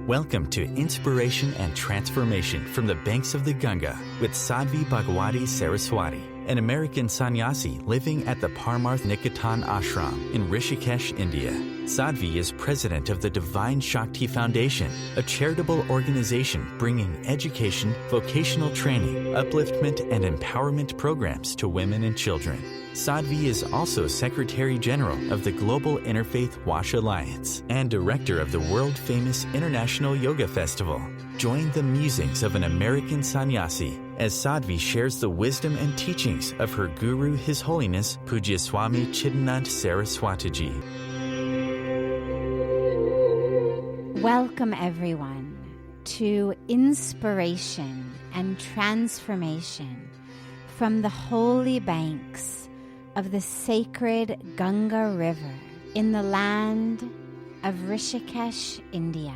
Welcome to Inspiration and Transformation from the Banks of the Ganga with Sadhvi Bhagawati Saraswati, an American sannyasi living at the Parmarth Niketan ashram in Rishikesh, India. Sadhvi is president of the Divine Shakti Foundation, a charitable organization bringing education, vocational training, upliftment, and empowerment programs to women and children. Sadhvi is also Secretary General of the Global Interfaith Wash Alliance and Director of the world-famous International Yoga Festival. Join the musings of an American sannyasi as Sadhvi shares the wisdom and teachings of her guru, His Holiness Pujya Swami Chidanand Saraswatiji. Welcome, everyone, to Inspiration and Transformation from the holy banks of the sacred Ganga River in the land of Rishikesh, India.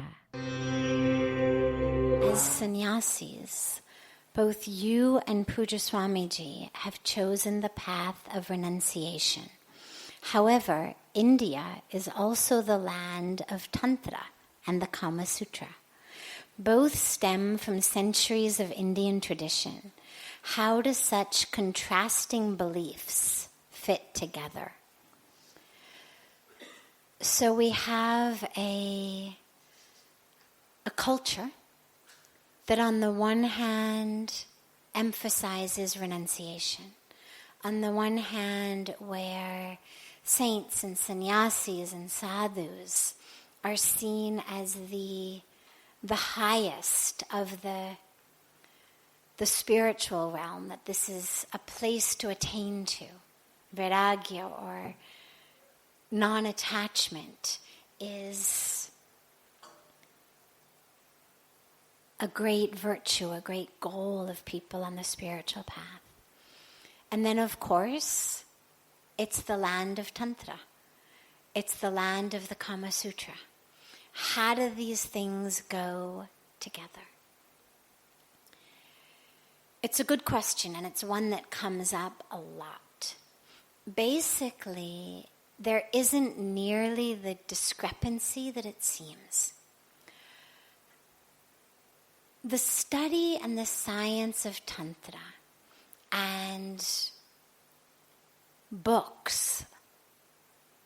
As sannyasis, both you and Pujya Swamiji have chosen the path of renunciation. However, India is also the land of Tantra and the Kama Sutra. Both stem from centuries of Indian tradition. How do such contrasting beliefs fit together? So we have a culture that on the one hand emphasizes renunciation. On the one hand, where saints and sannyasis and sadhus are seen as the highest of the spiritual realm, that this is a place to attain to. Vairagya, or non-attachment, is a great virtue, a great goal of people on the spiritual path. And then, of course, it's the land of Tantra. It's the land of the Kama Sutra. How do these things go together? It's a good question, and it's one that comes up a lot. Basically, there isn't nearly the discrepancy that it seems. The study and the science of Tantra and books,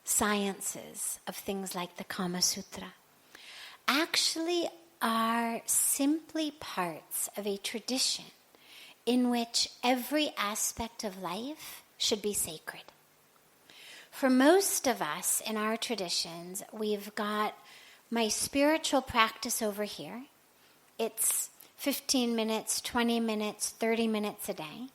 sciences of things like the Kama Sutra, actually are simply parts of a tradition in which every aspect of life should be sacred. For most of us in our traditions, we've got my spiritual practice over here. It's 15 minutes, 20 minutes, 30 minutes a day,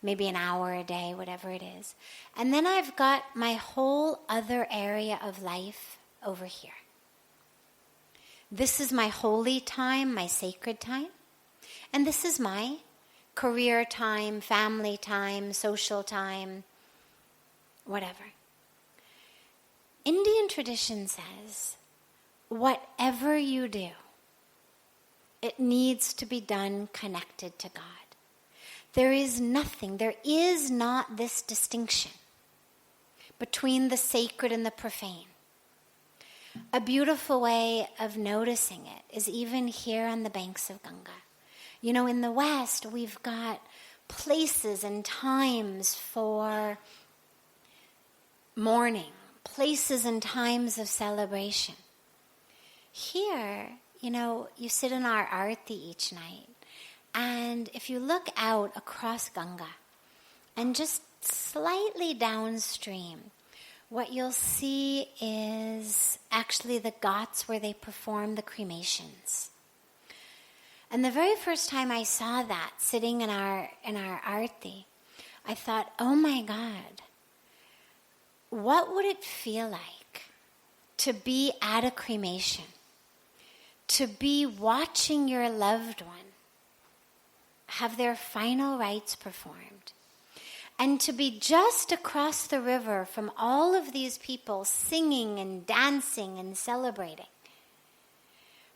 maybe an hour a day, whatever it is. And then I've got my whole other area of life over here. This is my holy time, my sacred time. And this is my career time, family time, social time, whatever. Indian tradition says, whatever you do, it needs to be done connected to God. There is not this distinction between the sacred and the profane. A beautiful way of noticing it is even here on the banks of Ganga. You know, in the West, we've got places and times for mourning, places and times of celebration. Here, you know, you sit in our arti each night, and if you look out across Ganga and just slightly downstream, what you'll see is actually the ghats where they perform the cremations. And the very first time I saw that sitting in our arti, I thought, oh my God, what would it feel like to be at a cremation, to be watching your loved one have their final rites performed, and to be just across the river from all of these people singing and dancing and celebrating.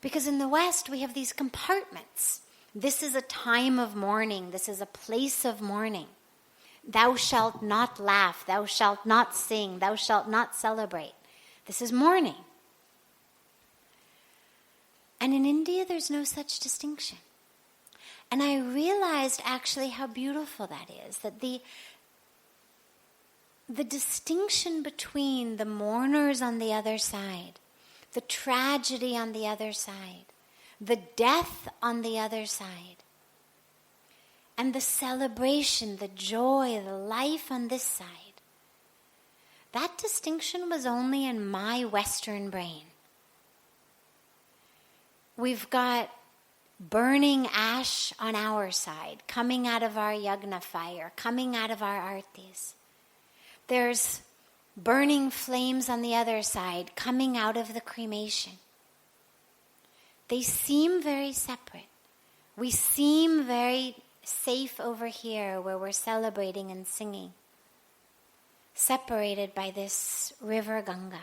Because in the West, we have these compartments. This is a time of mourning. This is a place of mourning. Thou shalt not laugh. Thou shalt not sing. Thou shalt not celebrate. This is mourning. And in India, there's no such distinction. And I realized actually how beautiful that is, that the distinction between the mourners on the other side, the tragedy on the other side, the death on the other side, and the celebration, the joy, the life on this side, that distinction was only in my Western brain. We've got burning ash on our side, coming out of our yagna fire, coming out of our artis. There's burning flames on the other side, coming out of the cremation. They seem very separate. We seem very safe over here where we're celebrating and singing, separated by this river Ganga.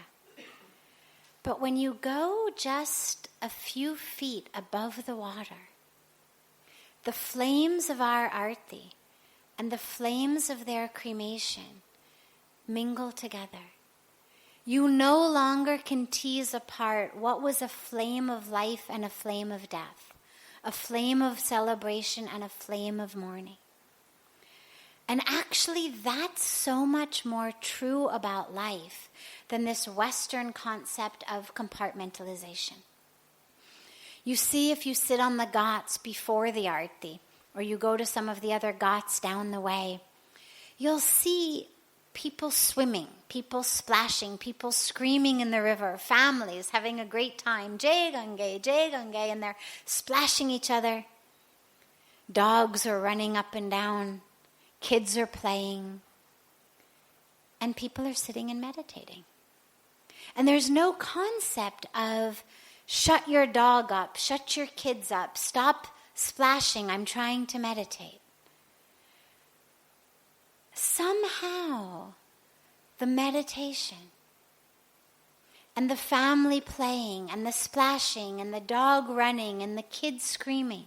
But when you go just a few feet above the water, the flames of our arti and the flames of their cremation mingle together. You no longer can tease apart what was a flame of life and a flame of death, a flame of celebration and a flame of mourning. And actually, that's so much more true about life than this Western concept of compartmentalization. You see, if you sit on the ghats before the arti, or you go to some of the other ghats down the way, you'll see people swimming, people splashing, people screaming in the river, families having a great time, Jai Ganga, and they're splashing each other. Dogs are running up and down. Kids are playing. And people are sitting and meditating. And there's no concept of shut your dog up, shut your kids up, stop splashing, I'm trying to meditate. Somehow, the meditation and the family playing and the splashing and the dog running and the kids screaming,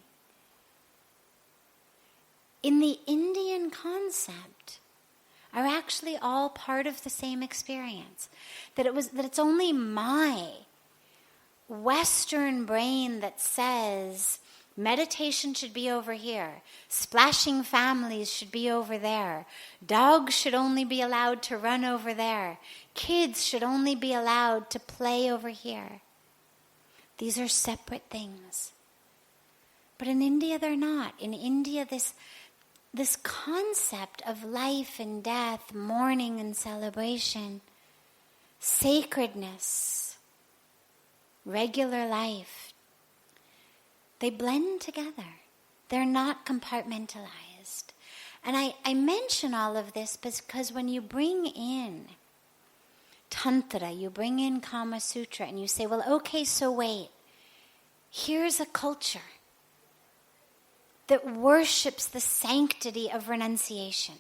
in the Indian concept, are actually all part of the same experience. That it's only my Western brain that says meditation should be over here, splashing families should be over there, dogs should only be allowed to run over there, kids should only be allowed to play over here. These are separate things. But in India, they're not. In India, this concept of life and death, mourning and celebration, sacredness, regular life, they blend together. They're not compartmentalized. And I mention all of this because when you bring in Tantra, you bring in Kama Sutra, and you say, well, okay, so wait, here's a culture that worships the sanctity of renunciation.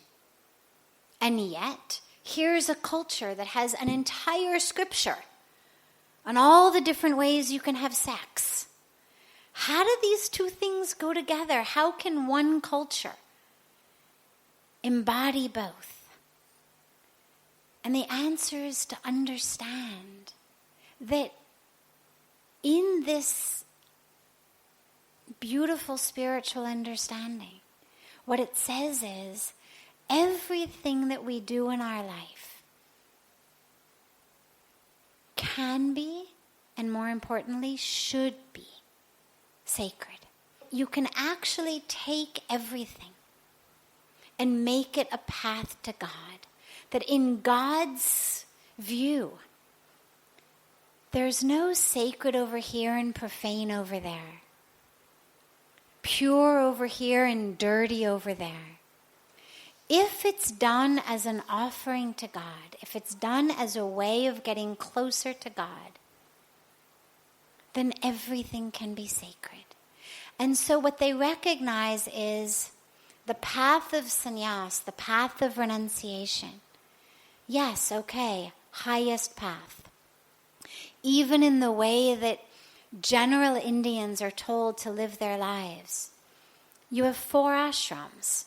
And yet, here's a culture that has an entire scripture on all the different ways you can have sex. How do these two things go together? How can one culture embody both? And the answer is to understand that in this beautiful spiritual understanding, what it says is everything that we do in our life can be, and more importantly, should be sacred. You can actually take everything and make it a path to God. That in God's view, there's no sacred over here and profane over there. Pure over here and dirty over there. If it's done as an offering to God, if it's done as a way of getting closer to God, then everything can be sacred. And so what they recognize is the path of sannyas, the path of renunciation. Yes, okay, highest path. Even in the way that general Indians are told to live their lives. You have 4 ashrams.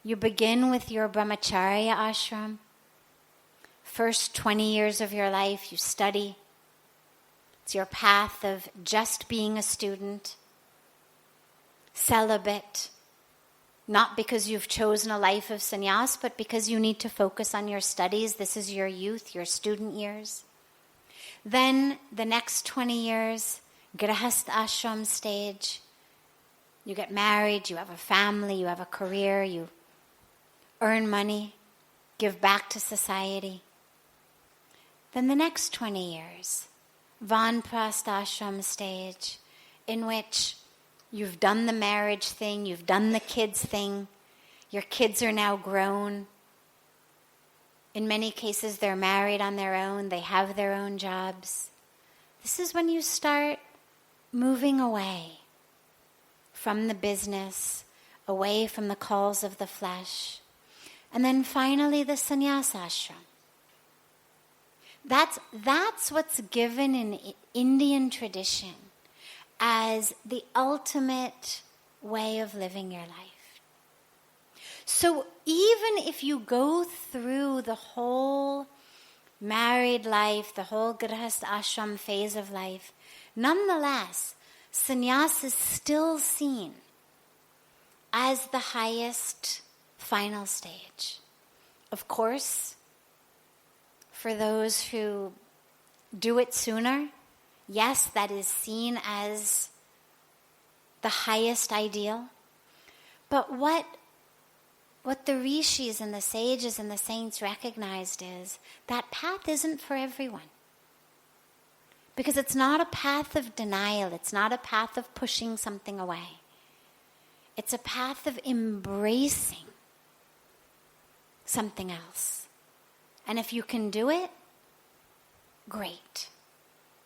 You begin with your brahmacharya ashram. First 20 years of your life you study. It's your path of just being a student, celibate, not because you've chosen a life of sannyas, but because you need to focus on your studies. This is your youth, your student years. Then the next 20 years, grihastha ashram stage. You get married, you have a family, you have a career, you earn money, give back to society. Then the next 20 years, vanprastha ashram stage, in which you've done the marriage thing, you've done the kids thing, your kids are now grown. In many cases, they're married on their own, they have their own jobs. This is when you start moving away from the business, away from the calls of the flesh. And then finally, the sannyasa ashram. That's what's given in Indian tradition as the ultimate way of living your life. So even if you go through the whole married life, the whole grihastha ashram phase of life, nonetheless, sannyas is still seen as the highest final stage. Of course, for those who do it sooner, yes, that is seen as the highest ideal. But what the rishis and the sages and the saints recognized is that path isn't for everyone. Because it's not a path of denial. It's not a path of pushing something away. It's a path of embracing something else. And if you can do it, great.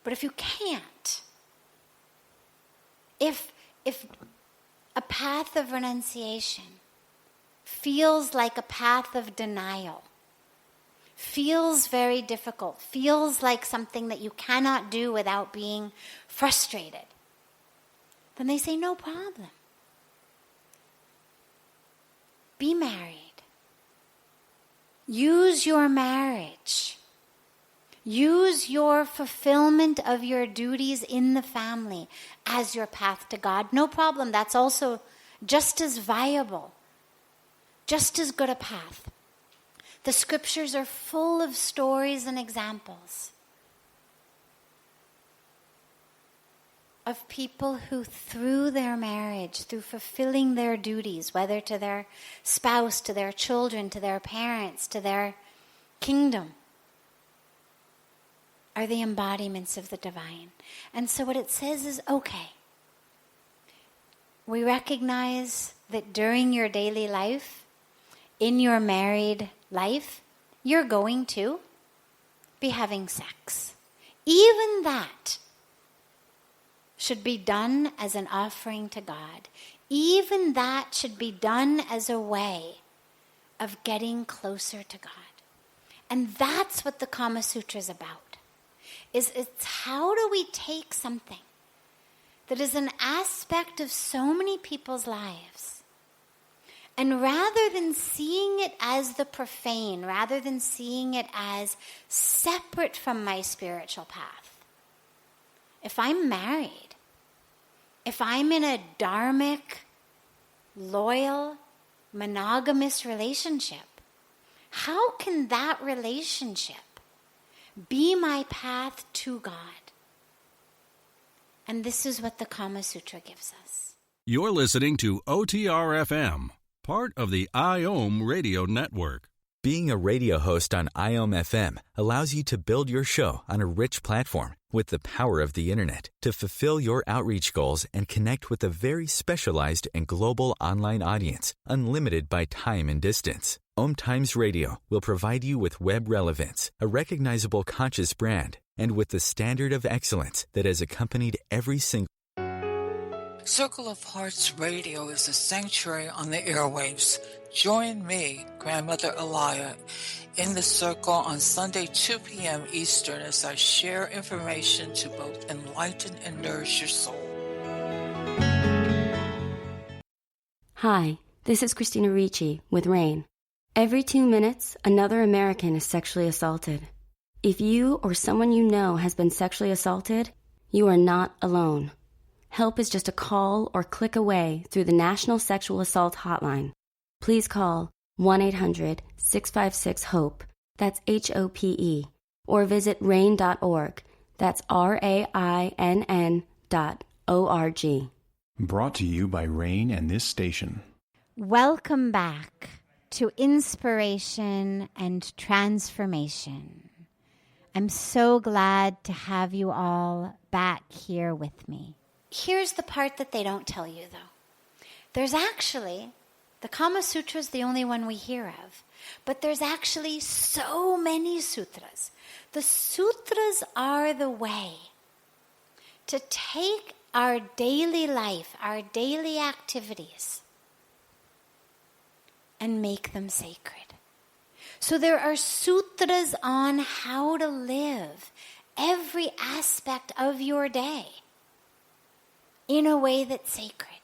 But if you can't, if a path of renunciation feels like a path of denial, feels very difficult, feels like something that you cannot do without being frustrated, then they say, no problem. Be married. Use your marriage. Use your fulfillment of your duties in the family as your path to God. No problem. That's also just as viable, just as good a path. The scriptures are full of stories and examples of people who, through their marriage, through fulfilling their duties, whether to their spouse, to their children, to their parents, to their kingdom, are the embodiments of the divine. And so what it says is, okay, we recognize that during your daily life, in your married life, you're going to be having sex. Even that should be done as an offering to God. Even that should be done as a way of getting closer to God. And that's what the Kama Sutra is about. It's how do we take something that is an aspect of so many people's lives, and rather than seeing it as the profane, rather than seeing it as separate from my spiritual path, if I'm married, if I'm in a dharmic, loyal, monogamous relationship, how can that relationship be my path to God? And this is what the Kama Sutra gives us. You're listening to OTR-FM, part of the IOM radio network. Being a radio host on IOM FM allows you to build your show on a rich platform with the power of the internet to fulfill your outreach goals and connect with a very specialized and global online audience, unlimited by time and distance. OMTimes Radio will provide you with web relevance, a recognizable conscious brand, and with the standard of excellence that has accompanied every single Circle of Hearts Radio is a sanctuary on the airwaves. Join me, Grandmother Alaya, in the circle on Sunday, 2 p.m. Eastern, as I share information to both enlighten and nourish your soul. Hi, this is Christina Ricci with RAIN. Every 2 minutes, another American is sexually assaulted. If you or someone you know has been sexually assaulted, you are not alone. Help is just a call or click away through the National Sexual Assault Hotline. Please call 1-800-656-HOPE, that's HOPE, or visit rain.org, that's RAINN.org. Brought to you by Rain and this station. Welcome back to Inspiration and Transformation. I'm so glad to have you all back here with me. Here's the part that they don't tell you, though. There's actually, the Kama Sutra is the only one we hear of, but there's actually so many sutras. The sutras are the way to take our daily life, our daily activities, and make them sacred. So there are sutras on how to live every aspect of your day in a way that's sacred.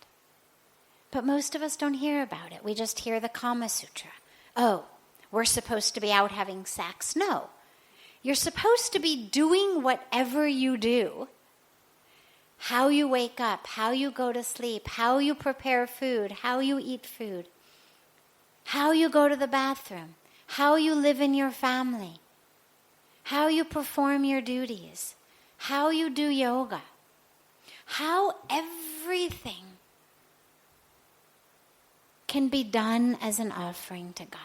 But most of us don't hear about it. We just hear the Kama Sutra. Oh, we're supposed to be out having sex. No. You're supposed to be doing whatever you do. How you wake up, how you go to sleep, how you prepare food, how you eat food, how you go to the bathroom, how you live in your family, how you perform your duties, how you do yoga, how everything can be done as an offering to God.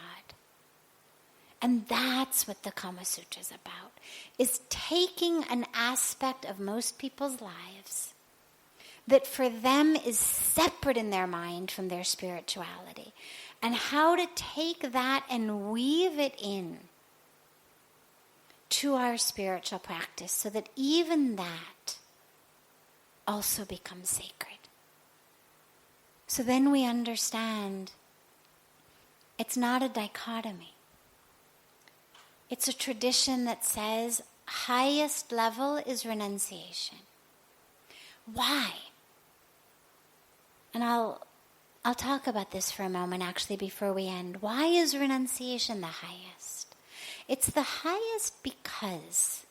And that's what the Kama Sutra is about, is taking an aspect of most people's lives that for them is separate in their mind from their spirituality, and how to take that and weave it in to our spiritual practice so that even that also becomes sacred. So then we understand it's not a dichotomy. It's a tradition that says highest level is renunciation. Why? And I'll talk about this for a moment actually before we end. Why is renunciation the highest? It's the highest because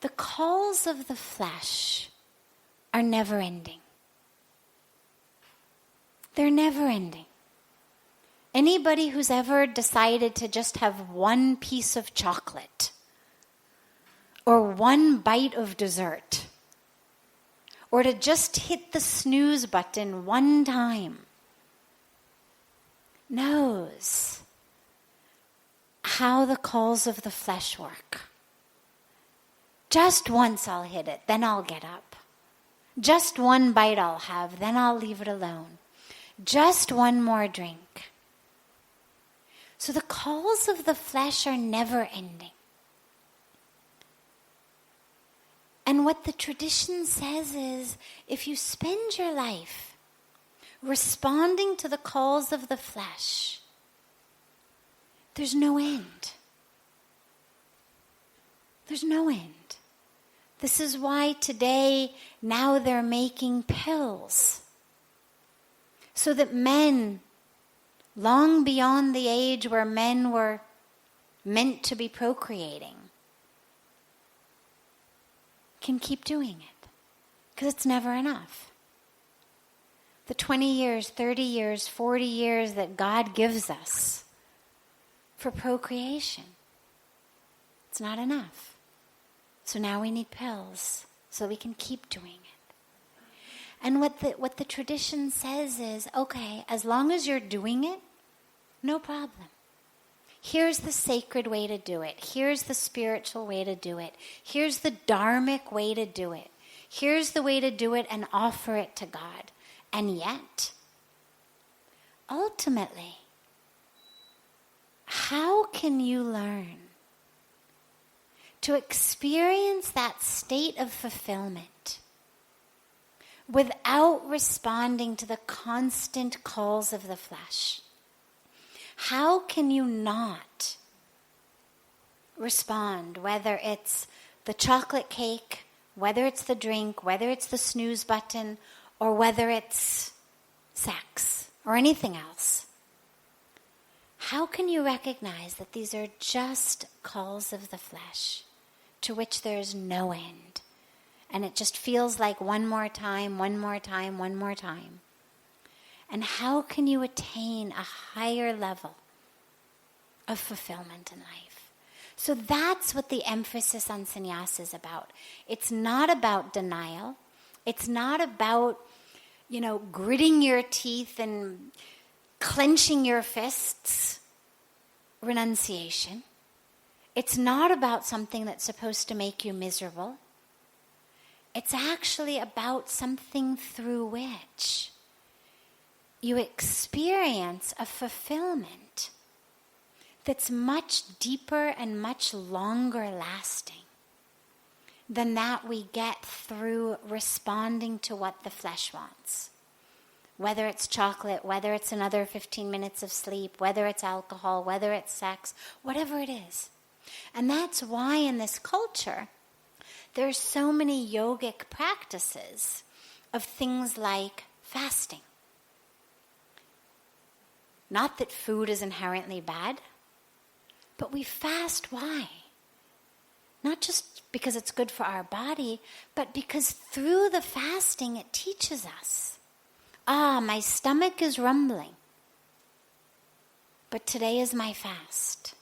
the calls of the flesh are never ending. They're never ending. Anybody who's ever decided to just have one piece of chocolate or one bite of dessert or to just hit the snooze button one time knows how the calls of the flesh work. Just once I'll hit it, then I'll get up. Just one bite I'll have, then I'll leave it alone. Just one more drink. So the calls of the flesh are never ending. And what the tradition says is, if you spend your life responding to the calls of the flesh, there's no end. There's no end. This is why today, now they're making pills, so that men, long beyond the age where men were meant to be procreating, can keep doing it. Because it's never enough. The 20 years, 30 years, 40 years that God gives us for procreation, it's not enough. So now we need pills so we can keep doing it. And what the tradition says is, okay, as long as you're doing it, no problem. Here's the sacred way to do it. Here's the spiritual way to do it. Here's the Dharmic way to do it. Here's the way to do it and offer it to God. And yet, ultimately, how can you learn to experience that state of fulfillment without responding to the constant calls of the flesh? How can you not respond, whether it's the chocolate cake, whether it's the drink, whether it's the snooze button, or whether it's sex or anything else? How can you recognize that these are just calls of the flesh? to which there's no end. And it just feels like one more time, one more time, one more time. And how can you attain a higher level of fulfillment in life? So that's what the emphasis on sannyasa is about. It's not about denial. It's not about, gritting your teeth and clenching your fists. Renunciation. It's not about something that's supposed to make you miserable. It's actually about something through which you experience a fulfillment that's much deeper and much longer lasting than that we get through responding to what the flesh wants. Whether it's chocolate, whether it's another 15 minutes of sleep, whether it's alcohol, whether it's sex, whatever it is. And that's why in this culture, there's so many yogic practices of things like fasting. Not that food is inherently bad, but we fast. Why? Not just because it's good for our body, but because through the fasting it teaches us, my stomach is rumbling, but today is my fast.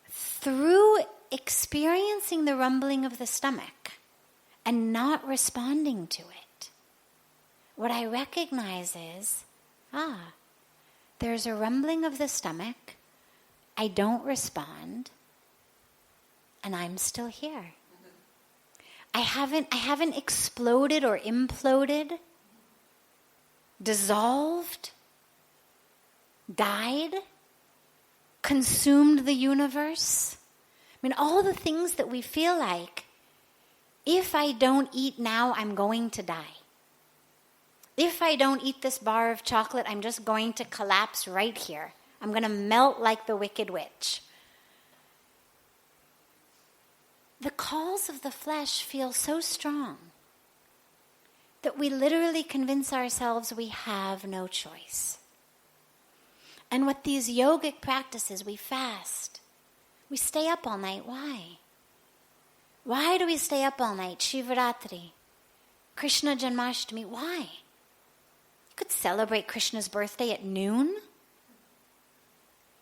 Through experiencing the rumbling of the stomach and not responding to it, what I recognize is, there's a rumbling of the stomach, I don't respond, and I'm still here. I haven't exploded or imploded, dissolved, died, consumed the universe. All the things that we feel like, if I don't eat now, I'm going to die. If I don't eat this bar of chocolate, I'm just going to collapse right here. I'm going to melt like the Wicked Witch. The calls of the flesh feel so strong that we literally convince ourselves we have no choice. And with these yogic practices, we fast. We stay up all night. Why? Why do we stay up all night? Shivaratri, Krishna Janmashtami. Why? You could celebrate Krishna's birthday at noon.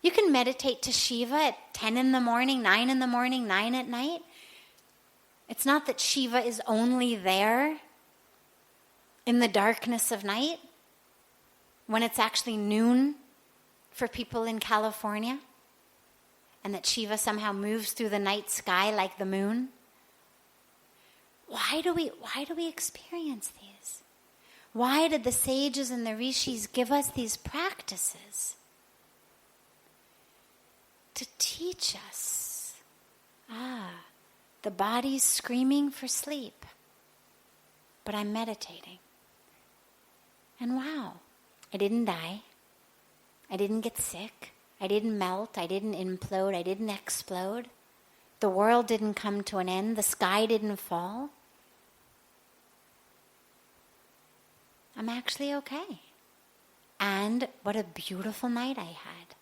You can meditate to Shiva at 10 in the morning, 9 in the morning, 9 at night. It's not that Shiva is only there in the darkness of night when it's actually noon for people in California, and that Shiva somehow moves through the night sky like the moon. Why do we experience these? Why did the sages and the rishis give us these practices? To teach us, the body's screaming for sleep, but I'm meditating. And wow, I didn't die. I didn't get sick. I didn't melt. I didn't implode. I didn't explode. The world didn't come to an end. The sky didn't fall. I'm actually okay. And what a beautiful night I had.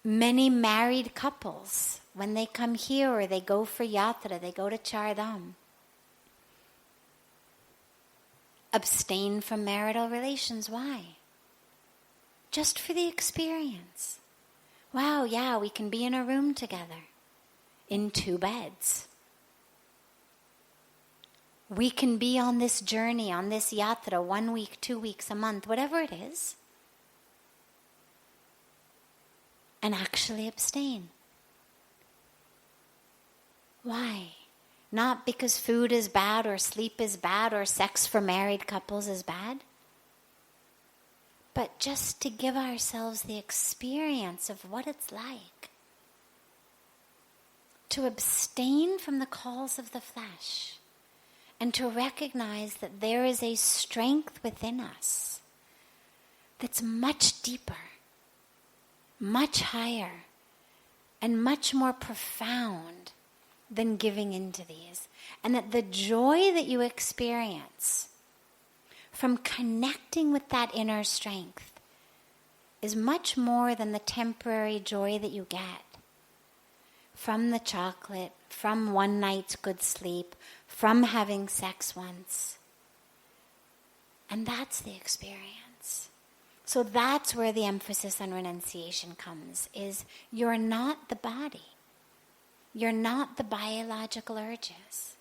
Many married couples, when they come here or they go for yatra, they go to Char Dham, abstain from marital relations. Why? Just for the experience. Wow, yeah, we can be in a room together, in 2 beds. We can be on this journey, on this yatra, 1 week, 2 weeks, a month, whatever it is, and actually abstain. Why? Not because food is bad or sleep is bad or sex for married couples is bad, but just to give ourselves the experience of what it's like to abstain from the calls of the flesh and to recognize that there is a strength within us that's much deeper, much higher, and much more profound than giving into these. And that the joy that you experience from connecting with that inner strength is much more than the temporary joy that you get from the chocolate, from one night's good sleep, from having sex once. And that's the experience. So that's where the emphasis on renunciation comes, is you're not the body. You're not the biological urges.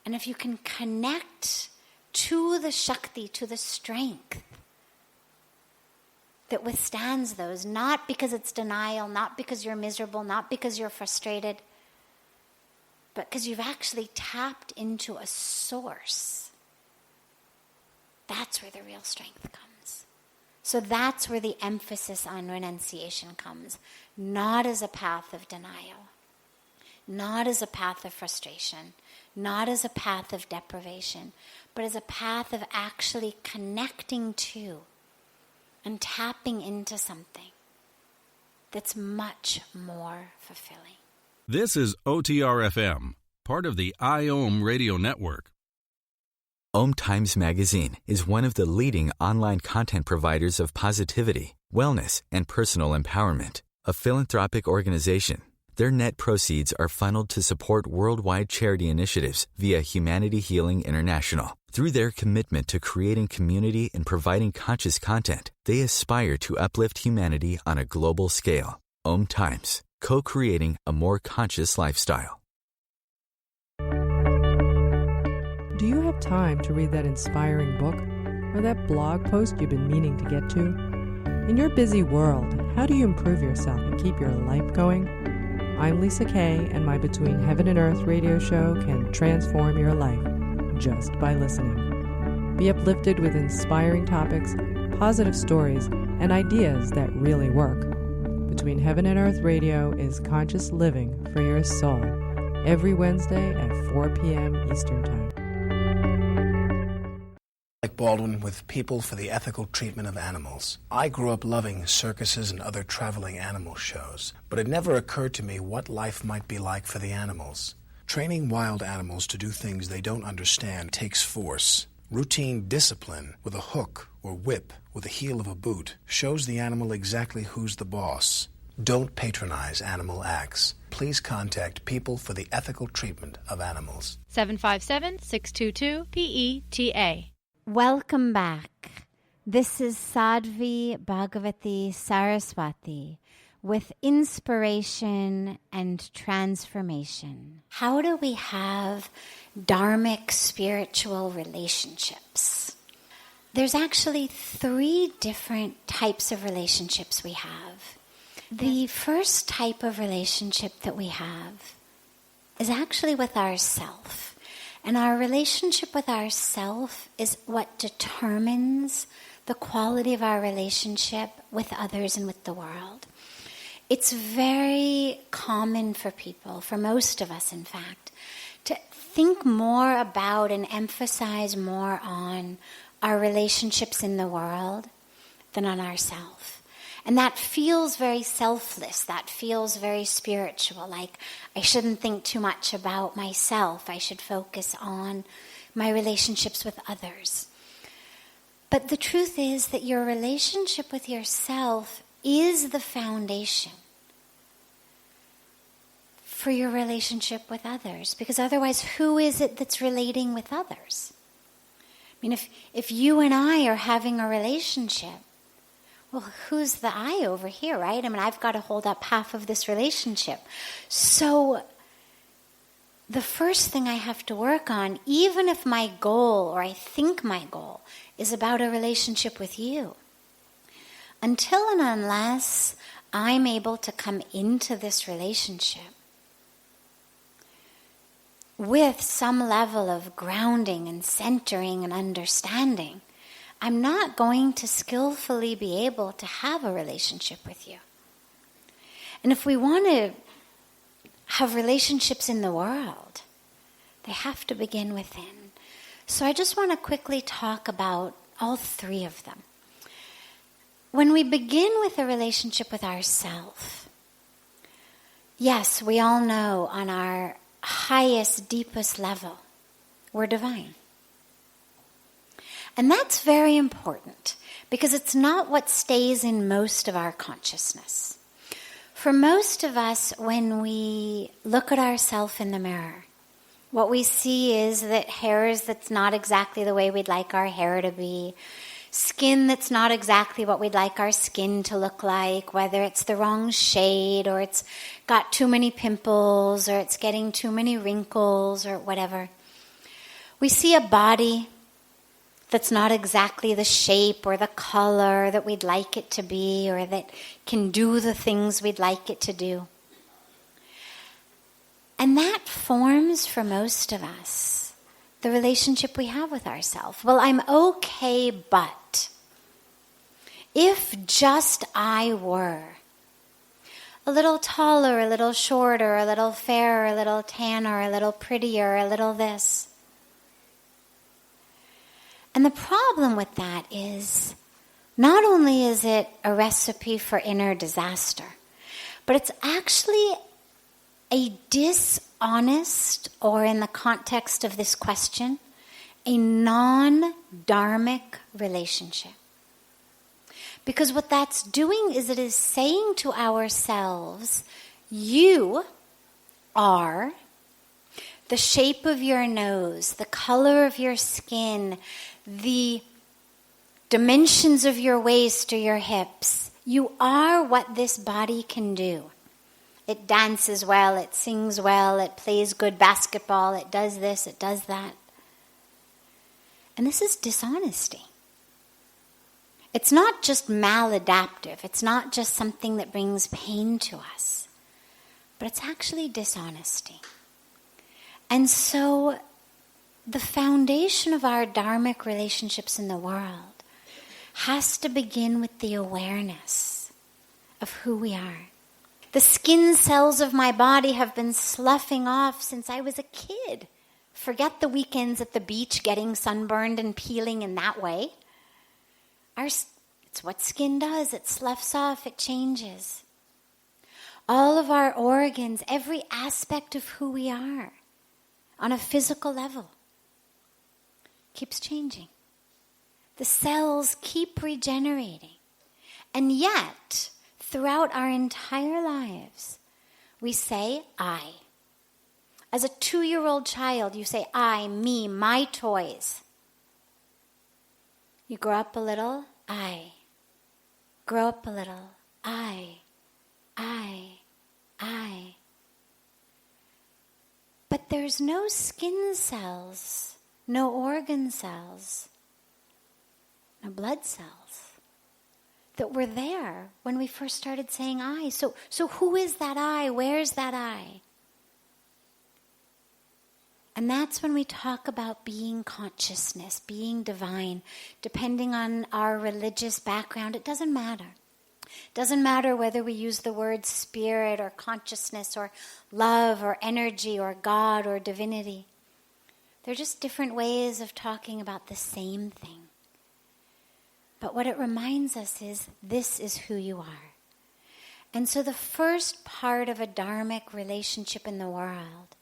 And if you can connect to the Shakti, to the strength that withstands those, not because it's denial, not because you're miserable, not because you're frustrated, but because you've actually tapped into a source, that's where the real strength comes. So that's where the emphasis on renunciation comes, not as a path of denial, not as a path of frustration, not as a path of deprivation, but as a path of actually connecting to and tapping into something that's much more fulfilling. This is OTR-FM, part of the IOM radio network. OMTimes magazine is one of the leading online content providers of positivity, wellness, and personal empowerment. A philanthropic organization, their net proceeds are funneled to support worldwide charity initiatives via Humanity Healing International. Through their commitment to creating community and providing conscious content, they aspire to uplift humanity on a global scale. OMTimes, co-creating a more conscious lifestyle. Do you have time to read that inspiring book or that blog post you've been meaning to get to? In your busy world, how do you improve yourself and keep your life going? I'm Lisa Kay, and my Between Heaven and Earth radio show can transform your life just by listening. Be uplifted with inspiring topics, positive stories, and ideas that really work. Between Heaven and Earth radio is conscious living for your soul, every Wednesday at 4 p.m. Eastern Time. Like Baldwin with People for the Ethical Treatment of Animals. I grew up loving circuses and other traveling animal shows, but it never occurred to me what life might be like for the animals. Training wild animals to do things they don't understand takes force. Routine discipline with a hook or whip with the heel of a boot shows the animal exactly who's the boss. Don't patronize animal acts. Please contact People for the Ethical Treatment of Animals. 757-622-PETA. Welcome back. This is Sadhvi Bhagawati Saraswati with inspiration and transformation. How do we have Dharmic spiritual relationships? There's actually 3 different types of relationships we have. The first type of relationship that we have is actually with ourself. And our relationship with ourself is what determines the quality of our relationship with others and with the world. It's very common for people, for most of us in fact, to think more about and emphasize more on our relationships in the world than on ourselves. And that feels very selfless, that feels very spiritual, like I shouldn't think too much about myself, I should focus on my relationships with others. But the truth is that your relationship with yourself is the foundation for your relationship with others, because otherwise who is it that's relating with others? I mean, if you and I are having a relationship, well, who's the I over here, right? I mean, I've got to hold up half of this relationship. So the first thing I have to work on, even if my goal, or I think my goal, is about a relationship with you, until and unless I'm able to come into this relationship with some level of grounding and centering and understanding, I'm not going to skillfully be able to have a relationship with you. And if we want to have relationships in the world, they have to begin within. So I just want to quickly talk about all 3 of them. When we begin with a relationship with ourselves, yes, we all know on our highest, deepest level, we're divine. And that's very important because it's not what stays in most of our consciousness. For most of us, when we look at ourselves in the mirror, what we see is that hair that's not exactly the way we'd like our hair to be, skin that's not exactly what we'd like our skin to look like, whether it's the wrong shade or it's got too many pimples or it's getting too many wrinkles or whatever. We see a body that's not exactly the shape or the color that we'd like it to be or that can do the things we'd like it to do. And that forms, for most of us, the relationship we have with ourselves. Well, I'm okay, but if just I were a little taller, a little shorter, a little fairer, a little tanner, a little prettier, a little this. And the problem with that is, not only is it a recipe for inner disaster, but it's actually a dishonest, or in the context of this question, a non-dharmic relationship. Because what that's doing is it is saying to ourselves, you are the shape of your nose, the color of your skin, the dimensions of your waist or your hips. You are what this body can do. It dances well, it sings well, it plays good basketball, it does this, it does that. And this is dishonesty. It's not just maladaptive, it's not just something that brings pain to us, but it's actually dishonesty. And so the foundation of our dharmic relationships in the world has to begin with the awareness of who we are. The skin cells of my body have been sloughing off since I was a kid. Forget the weekends at the beach getting sunburned and peeling in that way. It's what skin does. It sloughs off, it changes. All of our organs, every aspect of who we are on a physical level keeps changing. The cells keep regenerating. And yet, throughout our entire lives, we say, I. As a 2-year-old child, you say, I, me, my toys. You grow up a little, I. Grow up a little, I. But there's no skin cells, no organ cells, no blood cells that were there when we first started saying I. So who is that I? Where's that I? And that's when we talk about being consciousness, being divine. Depending on our religious background, it doesn't matter. It doesn't matter whether we use the word spirit or consciousness or love or energy or God or divinity. They're just different ways of talking about the same thing. But what it reminds us is, this is who you are. And so the first part of a dharmic relationship in the world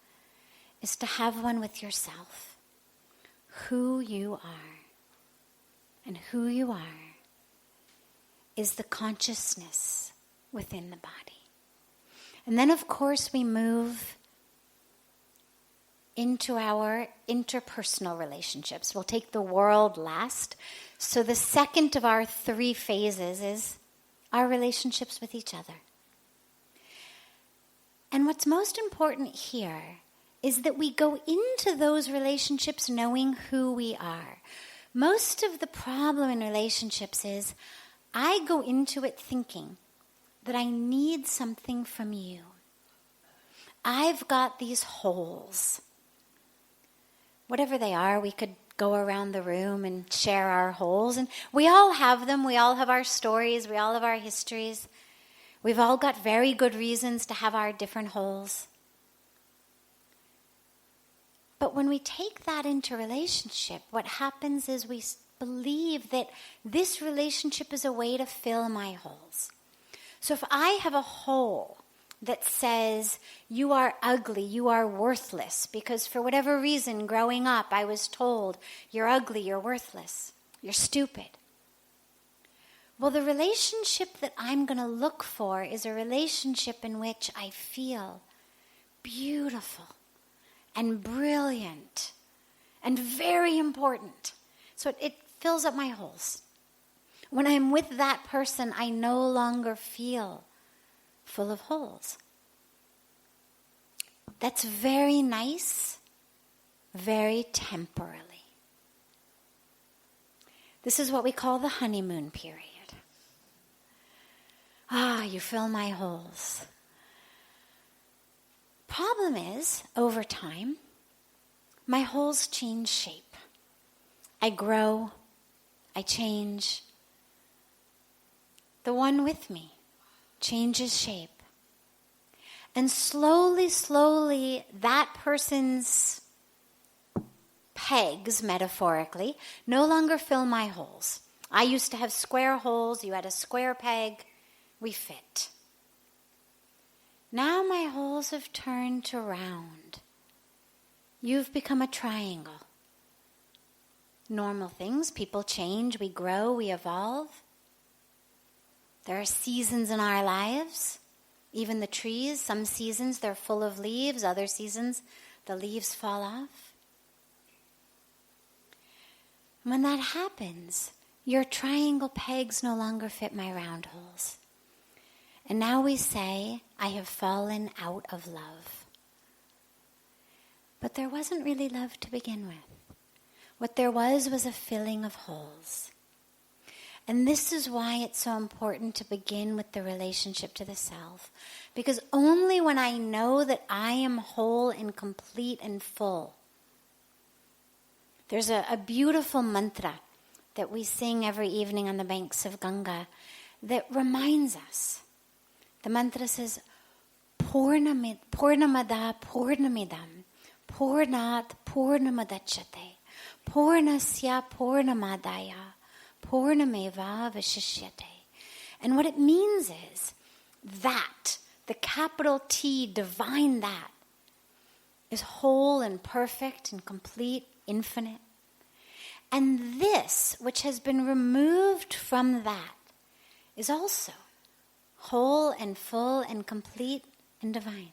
is to have one with yourself. Who you are. And who you are is the consciousness within the body. And then, of course, we move into our interpersonal relationships. We'll take the world last. So the second of our 3 phases is our relationships with each other. And what's most important here is that we go into those relationships knowing who we are. Most of the problem in relationships is I go into it thinking that I need something from you. I've got these holes. Whatever they are, we could go around the room and share our holes. And we all have them. We all have our stories. We all have our histories. We've all got very good reasons to have our different holes. But when we take that into relationship, what happens is we believe that this relationship is a way to fill my holes. So if I have a hole that says, you are ugly, you are worthless, because for whatever reason, growing up, I was told, you're ugly, you're worthless, you're stupid. Well, the relationship that I'm going to look for is a relationship in which I feel beautiful and brilliant and very important. So it fills up my holes. When I'm with that person, I no longer feel full of holes. That's very nice, very temporarily. This is what we call the honeymoon period. You fill my holes. Problem is, over time, my holes change shape. I grow, I change. The one with me changes shape. And slowly, slowly, that person's pegs, metaphorically, no longer fill my holes. I used to have square holes, you had a square peg, we fit. Now my holes have turned to round. You've become a triangle. Normal things, people change, we grow, we evolve. There are seasons in our lives. Even the trees, some seasons they're full of leaves, other seasons the leaves fall off. When that happens, your triangle pegs no longer fit my round holes. And now we say, I have fallen out of love. But there wasn't really love to begin with. What there was a filling of holes. And this is why it's so important to begin with the relationship to the self. Because only when I know that I am whole and complete and full. There's a beautiful mantra that we sing every evening on the banks of Ganga that reminds us. The mantra says, Purnamada Purnamidam Purnat Purnamadachyate Purnasya Purnamadaya Purnameva Vishishyate. And what it means is that, the capital T, divine that, is whole and perfect and complete, infinite. And this, which has been removed from that, is also whole and full and complete and divine.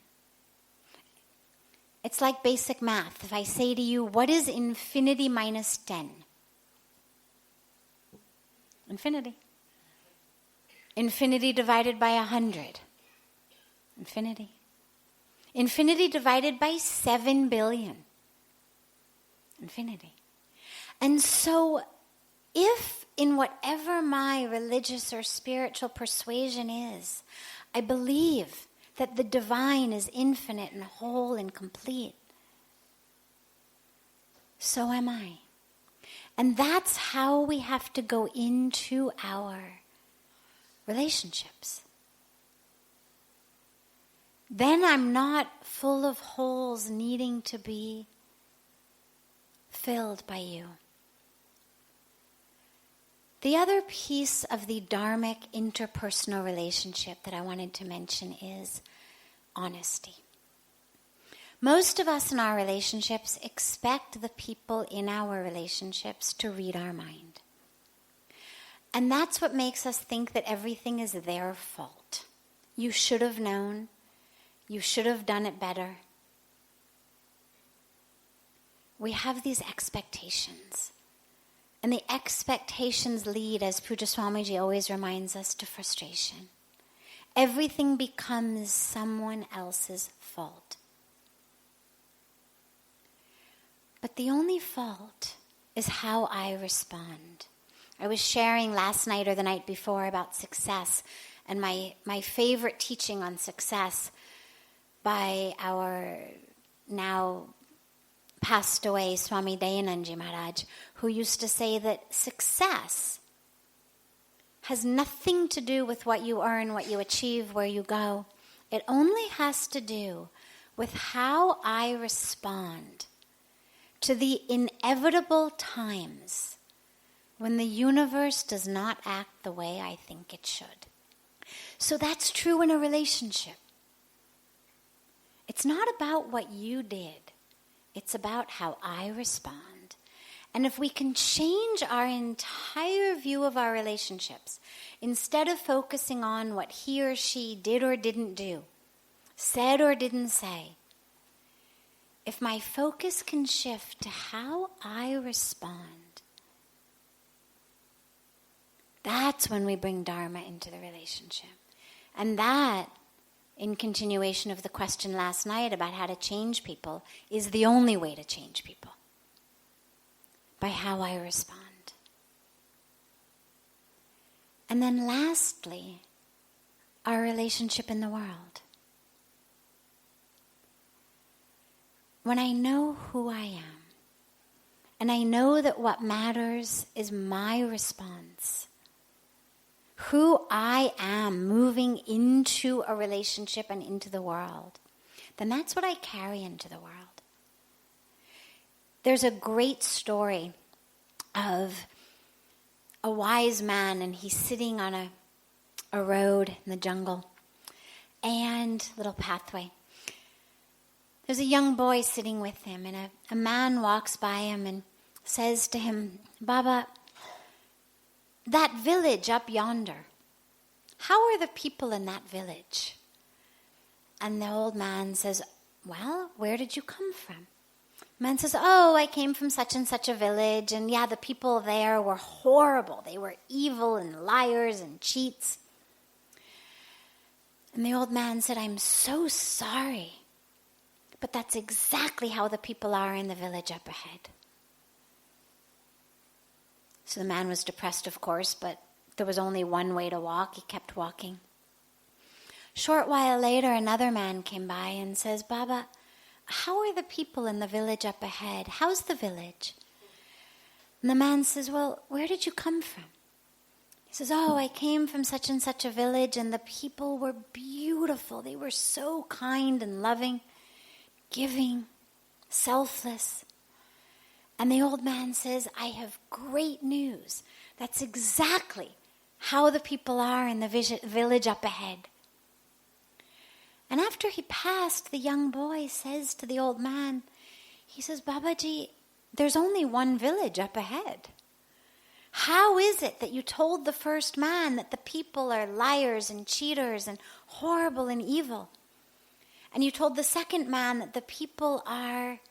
It's like basic math. If I say to you, what is infinity minus 10? Infinity. Infinity divided by 100. Infinity. Infinity divided by 7 billion. Infinity. And so, if in whatever my religious or spiritual persuasion is, I believe that the divine is infinite and whole and complete, so am I. And that's how we have to go into our relationships. Then I'm not full of holes needing to be filled by you. The other piece of the Dharmic interpersonal relationship that I wanted to mention is honesty. Most of us in our relationships expect the people in our relationships to read our mind. And that's what makes us think that everything is their fault. You should have known. You should have done it better. We have these expectations. And the expectations lead, as Puja Swamiji always reminds us, to frustration. Everything becomes someone else's fault. But the only fault is how I respond. I was sharing last night or the night before about success, and my favorite teaching on success by our now passed away Swami Dayananji Maharaj, who used to say that success has nothing to do with what you earn, what you achieve, where you go. It only has to do with how I respond to the inevitable times when the universe does not act the way I think it should. So that's true in a relationship. It's not about what you did. It's about how I respond. And if we can change our entire view of our relationships, instead of focusing on what he or she did or didn't do, said or didn't say, if my focus can shift to how I respond, that's when we bring Dharma into the relationship. And that, in continuation of the question last night about how to change people, is the only way to change people. By how I respond. And then lastly, our relationship in the world. When I know who I am, and I know that what matters is my response, who I am moving into a relationship and into the world, then that's what I carry into the world. There's a great story of a wise man, and he's sitting on a road in the jungle, and little pathway. There's a young boy sitting with him, and a man walks by him and says to him, "Baba, that village up yonder, how are the people in that village?" And the old man says, "Well, where did you come from?" The man says, "Oh, I came from such and such a village, and yeah, the people there were horrible. They were evil and liars and cheats." And the old man said, "I'm so sorry, but that's exactly how the people are in the village up ahead." So the man was depressed, of course, but there was only one way to walk. He kept walking. Short while later, another man came by and says, "Baba, how are the people in the village up ahead? How's the village?" And the man says, "Well, where did you come from?" He says, "Oh, I came from such and such a village, and the people were beautiful. They were so kind and loving, giving, selfless." And the old man says, "I have great news. That's exactly how the people are in the village up ahead." And after he passed, the young boy says to the old man, he says, "Babaji, there's only one village up ahead. How is it that you told the first man that the people are liars and cheaters and horrible and evil? And you told the second man that the people are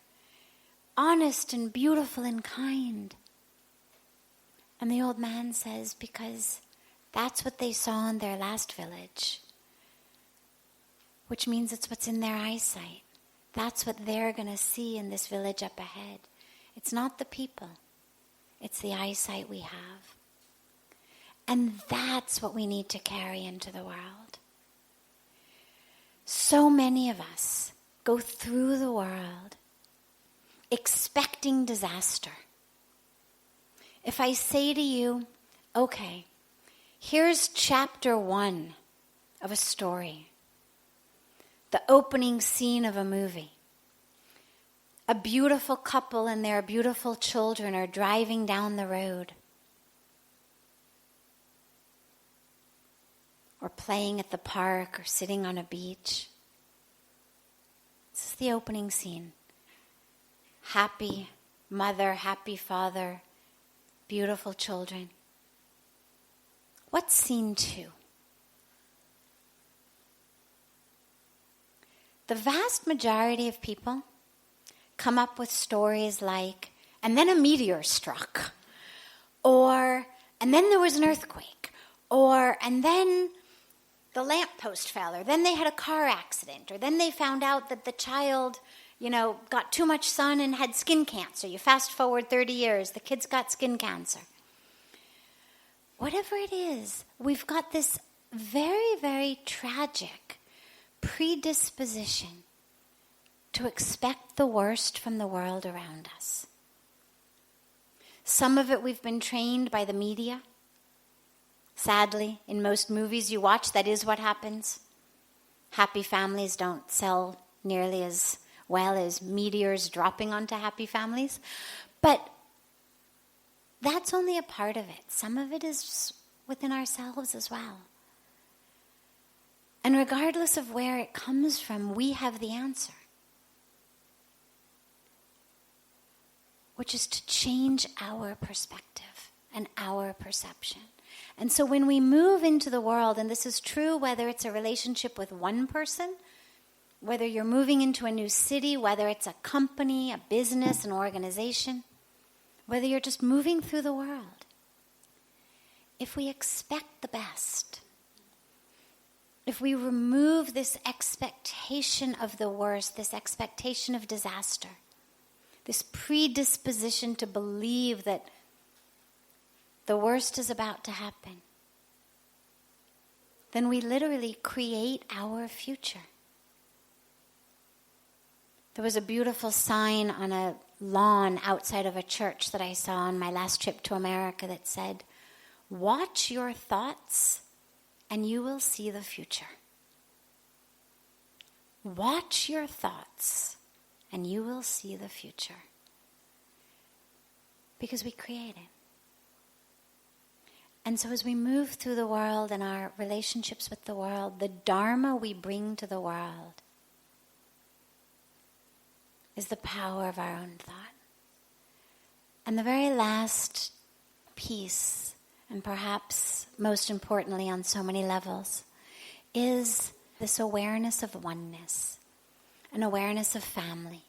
honest and beautiful and kind?" And the old man says, "Because that's what they saw in their last village. Which means it's what's in their eyesight. That's what they're going to see in this village up ahead. It's not the people. It's the eyesight we have." And that's what we need to carry into the world. So many of us go through the world expecting disaster. If I say to you, "Okay, here's chapter 1 of a story. The opening scene of a movie. A beautiful couple and their beautiful children are driving down the road. Or playing at the park or sitting on a beach. This is the opening scene. Happy mother, happy father, beautiful children. What's scene 2? The vast majority of people come up with stories like, "And then a meteor struck," or "And then there was an earthquake," or "And then the lamppost fell," or "Then they had a car accident," or "Then they found out that the child, got too much sun and had skin cancer." You fast forward 30 years, the kid's got skin cancer. Whatever it is, we've got this very, very tragic predisposition to expect the worst from the world around us. Some of it we've been trained by the media. Sadly, in most movies you watch, that is what happens. Happy families don't sell nearly as well as meteors dropping onto happy families. But that's only a part of it. Some of it is within ourselves as well. And regardless of where it comes from, we have the answer. which is to change our perspective and our perception. And so when we move into the world, and this is true whether it's a relationship with one person, whether you're moving into a new city, whether it's a company, a business, an organization, whether you're just moving through the world, if we expect the best, if we remove this expectation of the worst, this expectation of disaster, this predisposition to believe that the worst is about to happen, then we literally create our future. There was a beautiful sign on a lawn outside of a church that I saw on my last trip to America that said, "Watch your thoughts and you will see the future." Watch your thoughts and you will see the future. Because we create it. And so as we move through the world and our relationships with the world, the Dharma we bring to the world is the power of our own thought. And the very last piece, and perhaps most importantly on so many levels, is this awareness of oneness, an awareness of family.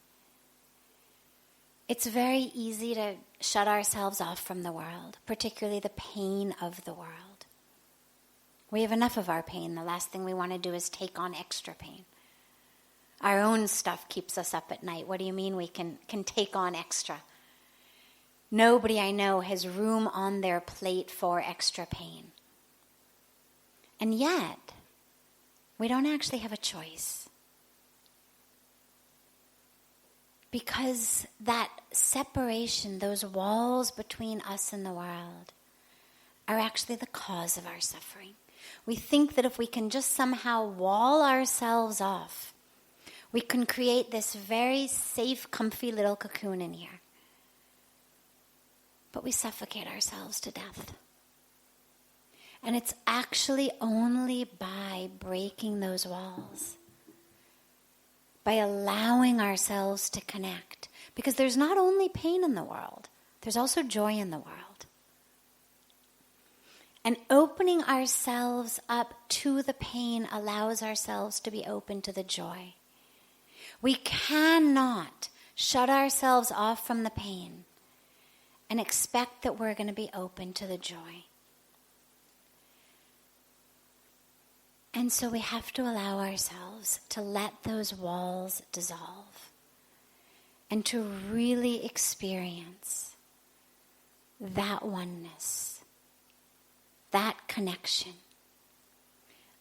It's very easy to shut ourselves off from the world, particularly the pain of the world. We have enough of our pain. The last thing we want to do is take on extra pain. Our own stuff keeps us up at night. What do you mean we can take on extra? Nobody I know has room on their plate for extra pain. And yet, we don't actually have a choice. Because that separation, those walls between us and the world, are actually the cause of our suffering. We think that if we can just somehow wall ourselves off, we can create this very safe, comfy little cocoon in here. But we suffocate ourselves to death. And it's actually only by breaking those walls, by allowing ourselves to connect. Because there's not only pain in the world, there's also joy in the world. And opening ourselves up to the pain allows ourselves to be open to the joy. We cannot shut ourselves off from the pain and expect that we're going to be open to the joy. And so we have to allow ourselves to let those walls dissolve and to really experience that oneness, that connection.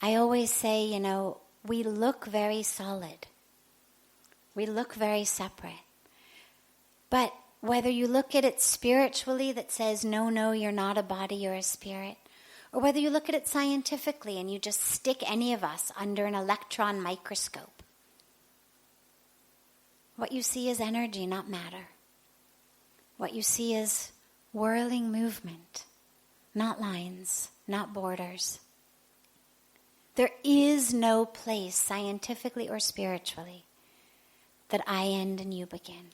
I always say, we look very solid. We look very separate. But whether you look at it spiritually that says, no, you're not a body, you're a spirit, or whether you look at it scientifically and you just stick any of us under an electron microscope, what you see is energy, not matter. What you see is whirling movement, not lines, not borders. There is no place, scientifically or spiritually, that I end and you begin,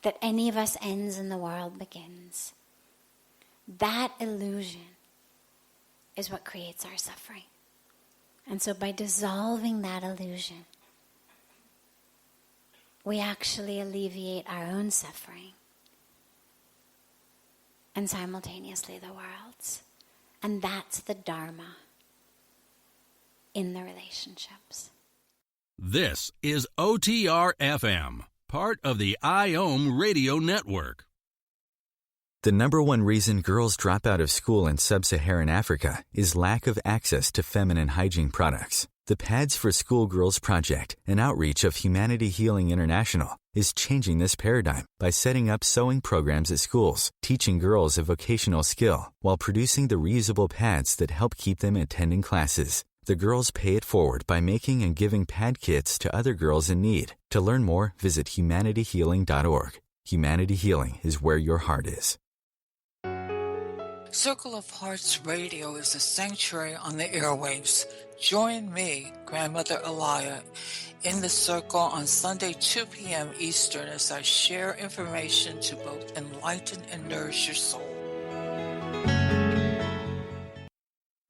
that any of us ends and the world begins. That illusion is what creates our suffering. And so by dissolving that illusion, we actually alleviate our own suffering and simultaneously the world's. And that's the Dharma in the relationships. This is OTR FM, part of the IOM radio network. The number one reason girls drop out of school in sub-Saharan Africa is lack of access to feminine hygiene products. The Pads for Schoolgirls Project, an outreach of Humanity Healing International, is changing this paradigm by setting up sewing programs at schools, teaching girls a vocational skill, while producing the reusable pads that help keep them attending classes. The girls pay it forward by making and giving pad kits to other girls in need. To learn more, visit humanityhealing.org. Humanity Healing is where your heart is. Circle of Hearts Radio is a sanctuary on the airwaves. Join me, Grandmother Alaya, in the circle on Sunday 2 p.m. Eastern as I share information to both enlighten and nourish your soul.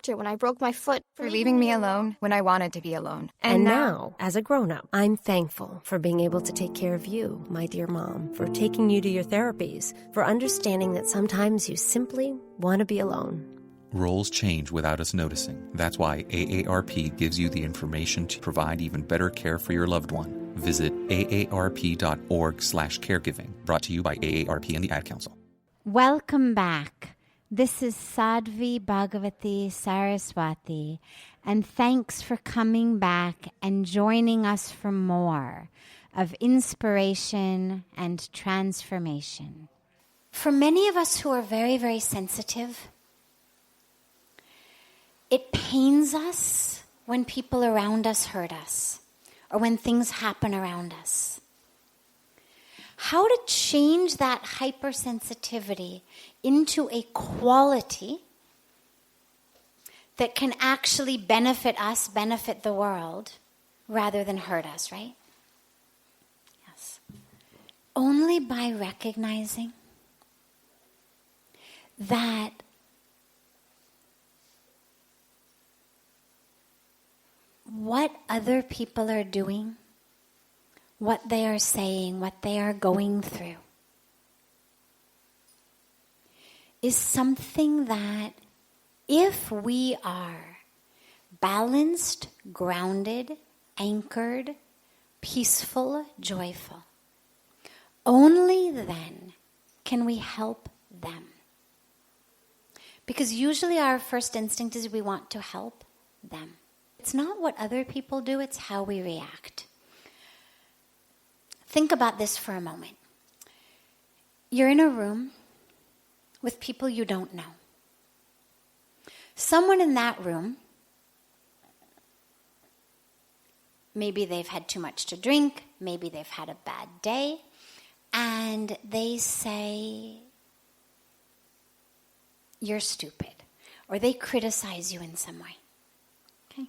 When I broke my foot, for leaving me alone when I wanted to be alone. And now, as a grown-up, I'm thankful for being able to take care of you, my dear mom, for taking you to your therapies, for understanding that sometimes you simply want to be alone. Roles change without us noticing. That's why AARP gives you the information to provide even better care for your loved one. Visit aarp.org/caregiving. Brought to you by AARP and the Ad Council. Welcome back. This is Sadhvi Bhagawati Saraswati, and thanks for coming back and joining us for more of inspiration and transformation. For many of us who are very, very sensitive, it pains us when people around us hurt us or when things happen around us. How to change that hypersensitivity into a quality that can actually benefit us, benefit the world, rather than hurt us, right? Yes. Only by recognizing that what other people are doing, what they are saying, what they are going through, is something that if we are balanced, grounded, anchored, peaceful, joyful, only then can we help them. Because usually our first instinct is we want to help them. It's not what other people do, it's how we react. Think about this for a moment. You're in a room with people you don't know. Someone in that room, maybe they've had too much to drink, maybe they've had a bad day, and they say, you're stupid, or they criticize you in some way. Okay?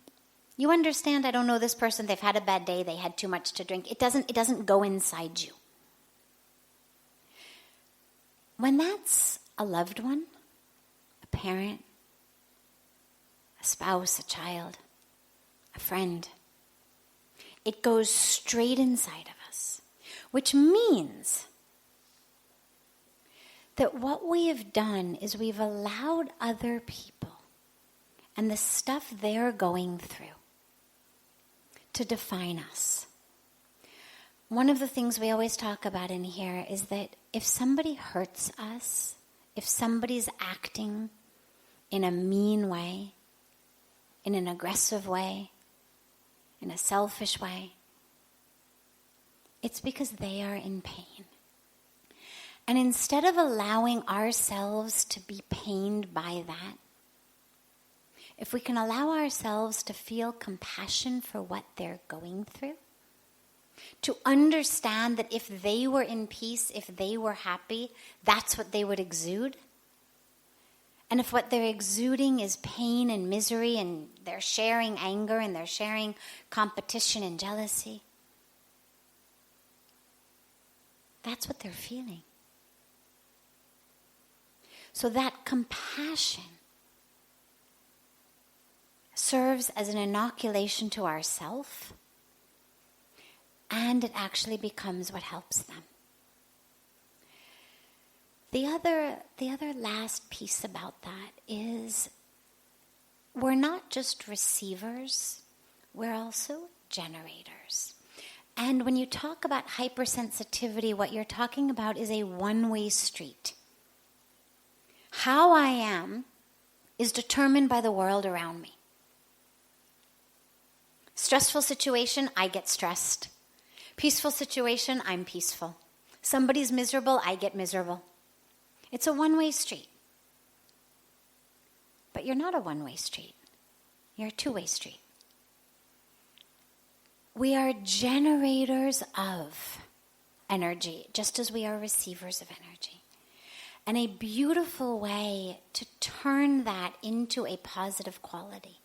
You understand, I don't know this person, they've had a bad day, they had too much to drink. It doesn't go inside you. When that's a loved one, a parent, a spouse, a child, a friend, it goes straight inside of us, which means that what we have done is we've allowed other people and the stuff they're going through to define us. One of the things we always talk about in here is that if somebody hurts us, if somebody's acting in a mean way, in an aggressive way, in a selfish way, it's because they are in pain. And instead of allowing ourselves to be pained by that, if we can allow ourselves to feel compassion for what they're going through, to understand that if they were in peace, if they were happy, that's what they would exude. And if what they're exuding is pain and misery and they're sharing anger and they're sharing competition and jealousy, that's what they're feeling. So that compassion serves as an inoculation to ourselves, and it actually becomes what helps them. The other last piece about that is we're not just receivers, we're also generators. And when you talk about hypersensitivity, what you're talking about is a one-way street. How I am is determined by the world around me. Stressful situation, I get stressed. Peaceful situation, I'm peaceful. Somebody's miserable, I get miserable. It's a one-way street. But you're not a one-way street. You're a two-way street. We are generators of energy, just as we are receivers of energy. And a beautiful way to turn that into a positive quality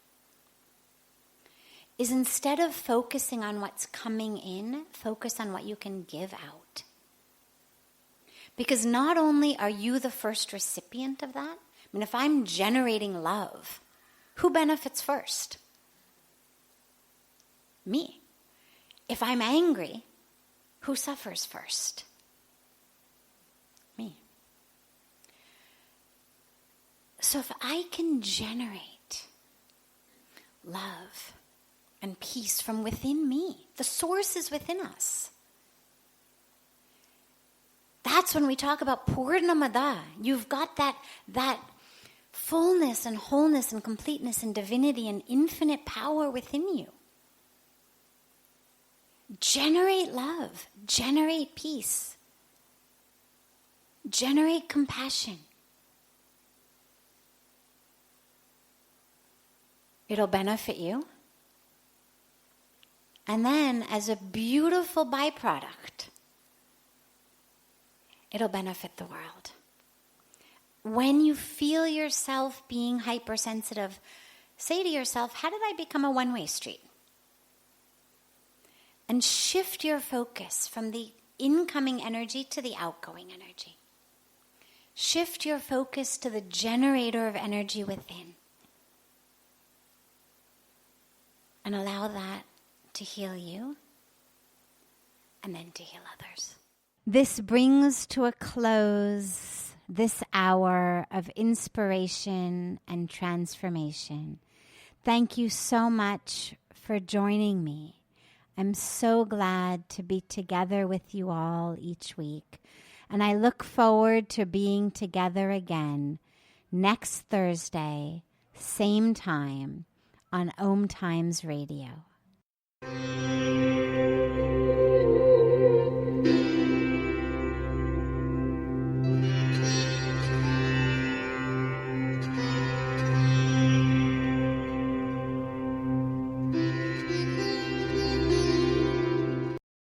is instead of focusing on what's coming in, focus on what you can give out. Because not only are you the first recipient of that, I mean, if I'm generating love, who benefits first? Me. If I'm angry, who suffers first? Me. So if I can generate love and peace from within me, the source is within us. That's when we talk about Purnamada. You've got that fullness and wholeness and completeness and divinity and infinite power within you. Generate love, generate peace, generate compassion. It'll benefit you. And then, as a beautiful byproduct, it'll benefit the world. When you feel yourself being hypersensitive, say to yourself, how did I become a one-way street? And shift your focus from the incoming energy to the outgoing energy. Shift your focus to the generator of energy within. And allow that to heal you and then to heal others. This brings to a close this hour of inspiration and transformation. Thank you so much for joining me. I'm so glad to be together with you all each week. And I look forward to being together again next Thursday, same time, on OMTimes Radio.